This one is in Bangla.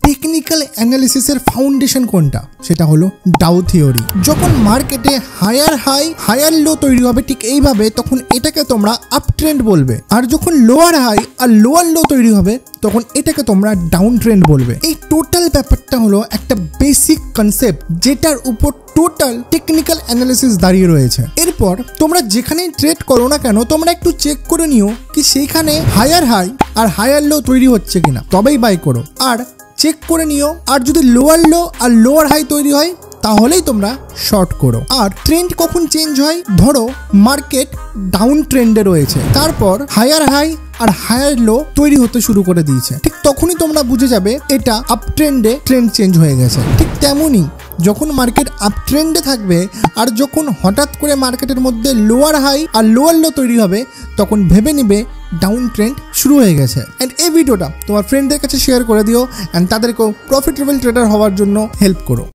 টেকনিক্যাল অ্যানালিসিসের ফাউন্ডেশন কোনটা, সেটা হলো ডাউ থিওরি। যখন মার্কেটে হায়ার হাই হায়ার লো তৈরি হবে ঠিক এইভাবে, তখন এটাকে তোমরা আপ ট্রেন্ড বলবে। আর যখন লোয়ার হাই আর লোয়ার লো তৈরি হবে, তখন এটাকে তোমরা ডাউন ট্রেন্ড বলবে। এই টোটাল ব্যাপারটা হলো একটা বেসিক কনসেপ্ট, যেটার উপর টোটাল টেকনিক্যাল অ্যানালিসিস দাঁড়িয়ে রয়েছে। এরপর তোমরা যেখানেই ট্রেড করো না কেন, তোমরা একটু চেক করে নিও কি সেইখানে হায়ার হাই আর হায়ার লো তৈরি হচ্ছে কিনা, তবেই বাই করো। আর চেক করে নিও, আর যদি লোয়ার লো আর লোয়ার হাই তৈরি হয় তাহলেই তোমরা শর্ট করো। আর ট্রেন্ড কখন চেঞ্জ হয়, ধরো মার্কেট ডাউন ট্রেন্ডে রয়েছে, তারপর হায়ার হাই আর হায়ার লো তৈরি হতে শুরু করে দিয়েছে, ঠিক তখনই তোমরা বুঝে যাবে এটা আপ ট্রেন্ডে ট্রেন্ড চেঞ্জ হয়ে গেছে। ঠিক তেমনই যখন মার্কেট আপ ট্রেন্ডে থাকবে আর যখন হঠাৎ করে মার্কেটের মধ্যে লোয়ার হাই আর লোয়ার লো তৈরি হবে, তখন ভেবে নিবে ডাউন ট্রেন্ড শুরু হয়ে গেছে। অ্যান্ড এই ভিডিওটা তোমার ফ্রেন্ডদের কাছে শেয়ার করে দিও, অ্যান্ড তাদেরকেও প্রফিটেবল ট্রেডার হওয়ার জন্য হেল্প করো।